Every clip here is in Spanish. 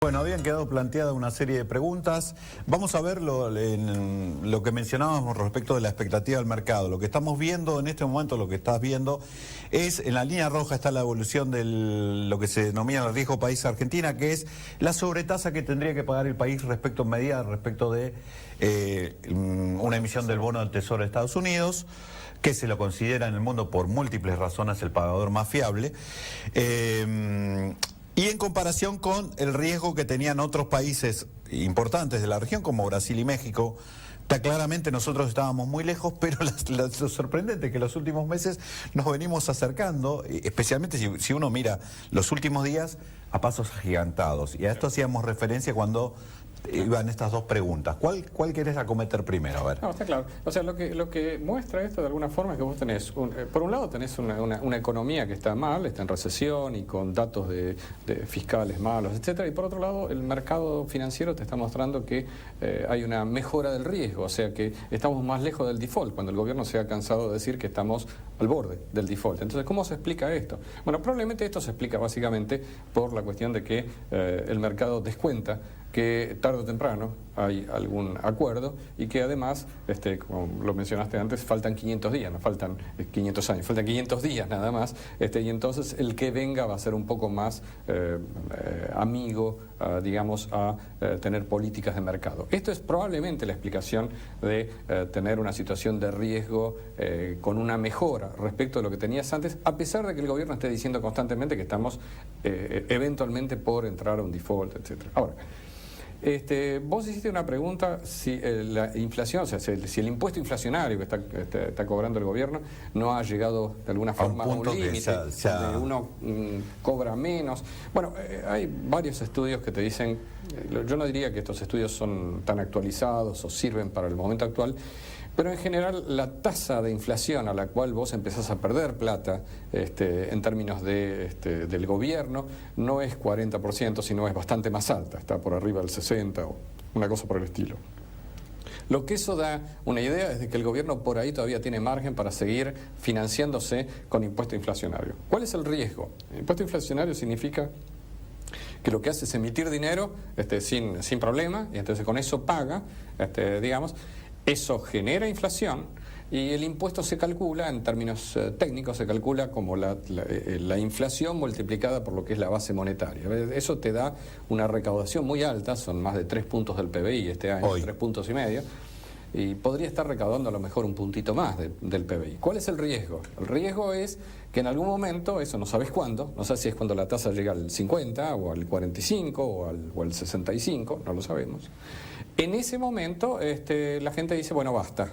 Bueno, habían quedado planteadas una serie de preguntas. Vamos a ver en lo que mencionábamos respecto de la expectativa del mercado. Lo que estamos viendo en este momento, lo que estás viendo, es en la línea roja está la evolución de lo que se denomina el riesgo país Argentina, que es la sobretasa que tendría que pagar el país respecto de una emisión del bono del Tesoro de Estados Unidos, que se lo considera en el mundo por múltiples razones el pagador más fiable. Y en comparación con el riesgo que tenían otros países importantes de la región, como Brasil y México, claramente nosotros estábamos muy lejos, pero lo sorprendente es que en los últimos meses nos venimos acercando, especialmente si uno mira los últimos días, a pasos agigantados. Y a esto hacíamos referencia cuando iban estas dos preguntas. ¿Cuál querés acometer primero? A ver. No, está claro. O sea, lo que muestra esto de alguna forma es que vos tenés, por un lado tenés una economía que está mal, está en recesión y con datos de fiscales malos, etcétera, y por otro lado el mercado financiero te está mostrando que hay una mejora del riesgo, o sea que estamos más lejos del default, cuando el gobierno se ha cansado de decir que estamos al borde del default. Entonces, ¿cómo se explica esto? Bueno, probablemente esto se explica básicamente por la cuestión de que el mercado descuenta que tarde o temprano hay algún acuerdo y que además, como lo mencionaste antes, faltan 500 días, no faltan 500 años, faltan 500 días nada más, y entonces el que venga va a ser un poco más amigo, digamos, a tener políticas de mercado. Esto es probablemente la explicación de tener una situación de riesgo con una mejora respecto a lo que tenías antes, a pesar de que el gobierno esté diciendo constantemente que estamos eventualmente por entrar a un default, etcétera. Ahora, vos hiciste una pregunta si la inflación, o sea, si el impuesto inflacionario que está cobrando el gobierno no ha llegado de alguna forma a un límite donde uno cobra menos. Bueno, hay varios estudios que te dicen, yo no diría que estos estudios son tan actualizados o sirven para el momento actual, pero en general la tasa de inflación a la cual vos empezás a perder plata en términos del gobierno no es 40%, sino es bastante más alta, está por arriba del 60% o una cosa por el estilo. Lo que eso da una idea es de que el gobierno por ahí todavía tiene margen para seguir financiándose con impuesto inflacionario. ¿Cuál es el riesgo? El impuesto inflacionario significa que lo que hace es emitir dinero sin problema, y entonces con eso paga, digamos. Eso genera inflación y el impuesto se calcula, en términos técnicos, se calcula como la inflación multiplicada por lo que es la base monetaria. Eso te da una recaudación muy alta, son más de 3 puntos del PBI este año, 3,5 puntos, y podría estar recaudando a lo mejor un puntito más del PBI. ¿Cuál es el riesgo? El riesgo es que en algún momento, eso no sabes cuándo, no sé si es cuando la tasa llega al 50 o al 45 o al 65, no lo sabemos. En ese momento la gente dice, bueno, basta.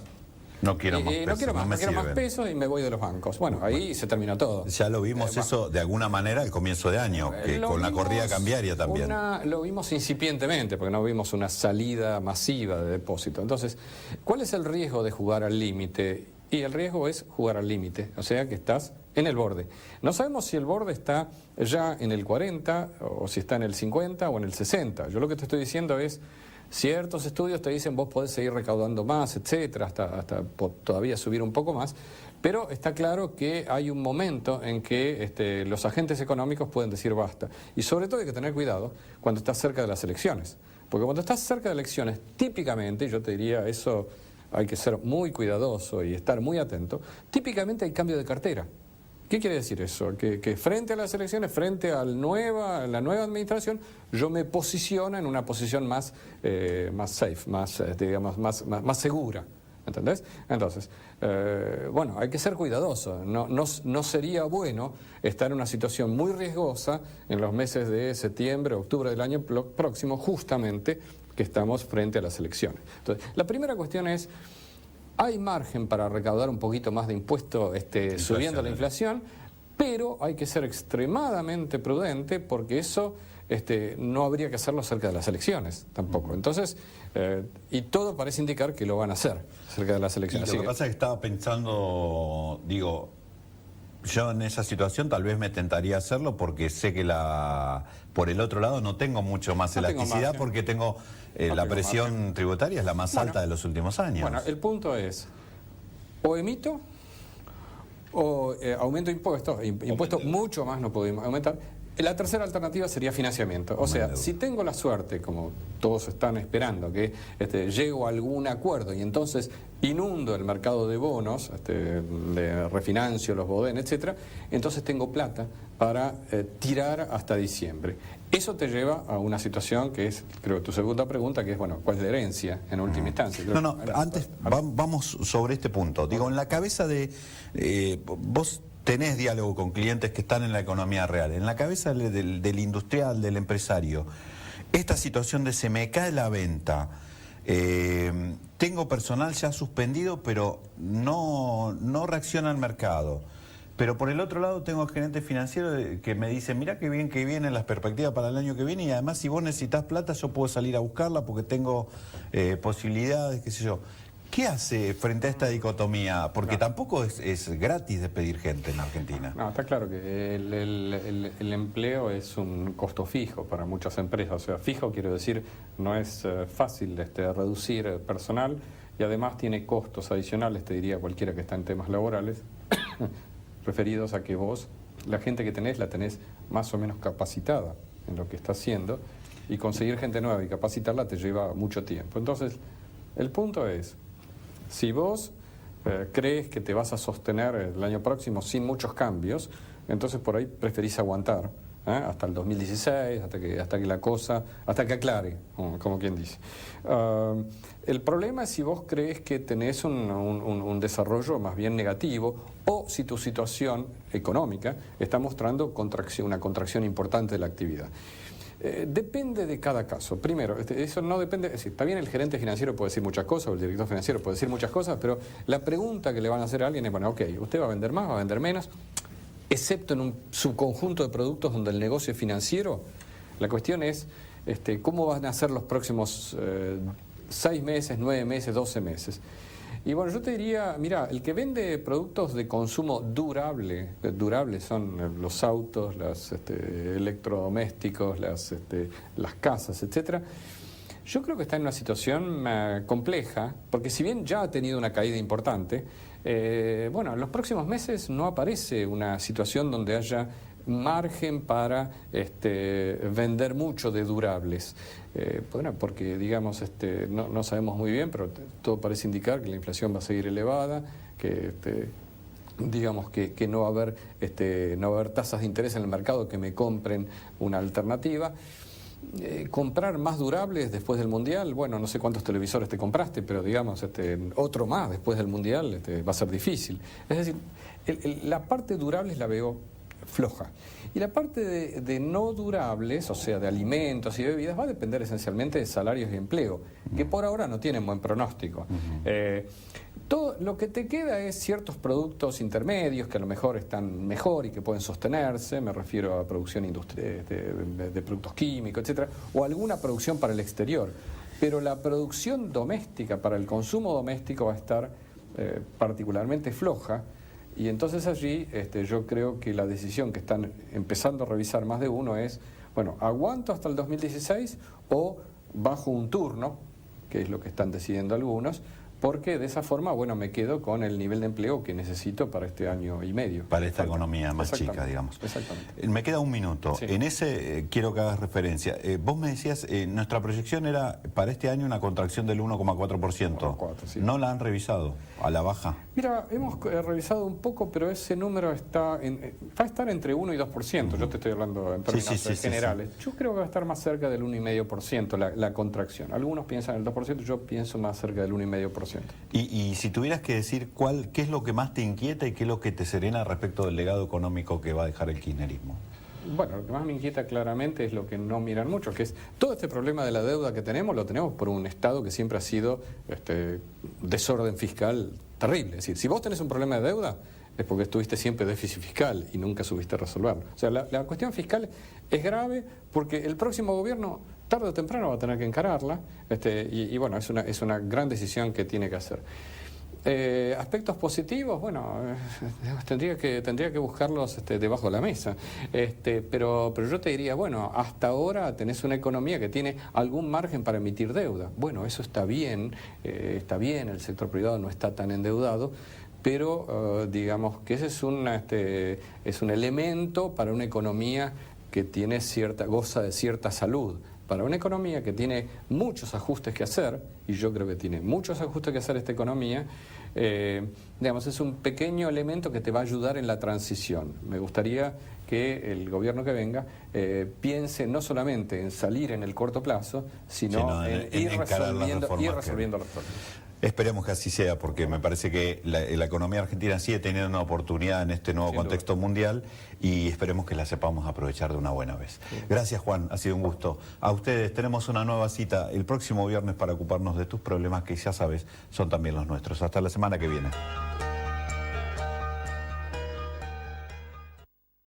No quiero más pesos. No quiero más pesos y me voy de los bancos. Bueno, ahí se terminó todo. Ya lo vimos eso de alguna manera al comienzo de año, que con la corrida cambiaria también. Lo vimos incipientemente, porque no vimos una salida masiva de depósito. Entonces, ¿cuál es el riesgo de jugar al límite? Y el riesgo es jugar al límite, o sea que estás en el borde. No sabemos si el borde está ya en el 40, o si está en el 50 o en el 60. Yo lo que te estoy diciendo es, ciertos estudios te dicen vos podés seguir recaudando más, etcétera, hasta todavía subir un poco más, pero está claro que hay un momento en que los agentes económicos pueden decir basta. Y sobre todo hay que tener cuidado cuando estás cerca de las elecciones, porque cuando estás cerca de elecciones, típicamente, yo te diría eso, hay que ser muy cuidadoso y estar muy atento, típicamente hay cambio de cartera. ¿Qué quiere decir eso? Que frente a las elecciones, frente a la nueva administración, yo me posiciono en una posición más safe, digamos, más segura. ¿Entendés? Entonces, bueno, hay que ser cuidadoso. No sería bueno estar en una situación muy riesgosa en los meses de septiembre, octubre del año próximo, justamente que estamos frente a las elecciones. Entonces, la primera cuestión es, hay margen para recaudar un poquito más de impuesto subiendo la inflación, pero hay que ser extremadamente prudente porque eso no habría que hacerlo cerca de las elecciones tampoco. Entonces, y todo parece indicar que lo van a hacer cerca de las elecciones. Y lo que pasa es que estaba pensando, digo, yo en esa situación tal vez me tentaría hacerlo porque sé que por el otro lado no tengo mucho más elasticidad porque tengo la presión tributaria es la más alta de los últimos años. Bueno, el punto es, o emito o aumento impuestos mucho más no podemos aumentar. La tercera alternativa sería financiamiento. O sea, si tengo la suerte, como todos están esperando, que llego a algún acuerdo y entonces inundo el mercado de bonos, le refinancio los Bodén, etcétera, entonces tengo plata para tirar hasta diciembre. Eso te lleva a una situación que es, creo que tu segunda pregunta, que es, bueno, ¿cuál es la herencia en última instancia? Antes vamos sobre este punto. Digo, en la cabeza de... vos tenés diálogo con clientes que están en la economía real. En la cabeza del industrial, del empresario, esta situación de se me cae la venta, tengo personal ya suspendido, pero no reacciona al mercado. Pero por el otro lado tengo gerentes financieros que me dicen, mirá qué bien que vienen las perspectivas para el año que viene y además si vos necesitas plata yo puedo salir a buscarla porque tengo posibilidades, qué sé yo. ¿Qué hace frente a esta dicotomía? Porque tampoco es gratis despedir gente en Argentina. No, está claro que el empleo es un costo fijo para muchas empresas. O sea, fijo quiero decir, no es fácil reducir personal y además tiene costos adicionales, te diría cualquiera que está en temas laborales, referidos a que vos, la gente que tenés, la tenés más o menos capacitada en lo que está haciendo y conseguir gente nueva y capacitarla te lleva mucho tiempo. Entonces, el punto es, si vos crees que te vas a sostener el año próximo sin muchos cambios, entonces por ahí preferís aguantar hasta el 2016, hasta que aclare, como quien dice. El problema es si vos crees que tenés un desarrollo más bien negativo o si tu situación económica está mostrando una contracción importante de la actividad. Depende de cada caso. Primero, eso no depende, es decir, está bien el gerente financiero puede decir muchas cosas, o el director financiero puede decir muchas cosas, pero la pregunta que le van a hacer a alguien es, bueno, ok, usted va a vender más, va a vender menos, excepto en un subconjunto de productos donde el negocio es financiero. La cuestión es cómo van a ser los próximos 6 meses, 9 meses, 12 meses. Y bueno, yo te diría, mira, el que vende productos de consumo durables son los autos, los electrodomésticos, las casas, etcétera. Yo creo que está en una situación compleja, porque si bien ya ha tenido una caída importante, bueno, en los próximos meses no aparece una situación donde haya margen para vender mucho de durables. Bueno, porque digamos no sabemos muy bien, pero todo parece indicar que la inflación va a seguir elevada, que digamos que no va a haber tasas de interés en el mercado que me compren una alternativa. Comprar más durables después del Mundial, bueno, no sé cuántos televisores te compraste, pero digamos otro más después del Mundial va a ser difícil. Es decir, la parte durables la veo floja. Y la parte de no durables, o sea, de alimentos y bebidas, va a depender esencialmente de salarios y empleo, que por ahora no tienen buen pronóstico. Todo lo que te queda es ciertos productos intermedios que a lo mejor están mejor y que pueden sostenerse, me refiero a producción industrial de productos químicos, etcétera, o alguna producción para el exterior. Pero la producción doméstica, para el consumo doméstico, va a estar particularmente floja. Y entonces allí yo creo que la decisión que están empezando a revisar más de uno es, bueno, ¿aguanto hasta el 2016 o bajo un turno, que es lo que están decidiendo algunos? Porque de esa forma, bueno, me quedo con el nivel de empleo que necesito para este año y medio. Para esta economía más chica, digamos. Exactamente. Me queda un minuto. Sí. En ese quiero que hagas referencia. Vos me decías, nuestra proyección era para este año una contracción del 1,4%. Sí. ¿No la han revisado a la baja? Mira, hemos revisado un poco, pero ese número va a estar entre 1 y 2%. Yo te estoy hablando en términos generales. Sí. Yo creo que va a estar más cerca del 1,5% la contracción. Algunos piensan el 2%, yo pienso más cerca del 1,5%. Y si tuvieras que decir qué es lo que más te inquieta y qué es lo que te serena respecto del legado económico que va a dejar el kirchnerismo. Bueno, lo que más me inquieta claramente es lo que no miran mucho, que es todo este problema de la deuda que tenemos, lo tenemos por un Estado que siempre ha sido desorden fiscal terrible. Es decir, si vos tenés un problema de deuda, es porque estuviste siempre déficit fiscal y nunca supiste resolverlo. O sea, la cuestión fiscal es grave porque el próximo gobierno tarde o temprano va a tener que encararla y bueno, es una gran decisión que tiene que hacer. Aspectos positivos, bueno, tendría que buscarlos debajo de la mesa, pero yo te diría, bueno, hasta ahora tenés una economía que tiene algún margen para emitir deuda. Bueno, eso está bien, el sector privado no está tan endeudado, pero digamos que ese es un elemento para una economía que tiene goza de cierta salud. Para una economía que tiene muchos ajustes que hacer, y yo creo que tiene muchos ajustes que hacer esta economía, digamos, es un pequeño elemento que te va a ayudar en la transición. Me gustaría que el gobierno que venga piense no solamente en salir en el corto plazo, sino en ir resolviendo los problemas. Esperemos que así sea, porque me parece que la economía argentina sigue teniendo una oportunidad en este nuevo contexto mundial y esperemos que la sepamos aprovechar de una buena vez. Gracias, Juan, ha sido un gusto. A ustedes tenemos una nueva cita el próximo viernes para ocuparnos de tus problemas que ya sabes son también los nuestros. Hasta la semana que viene.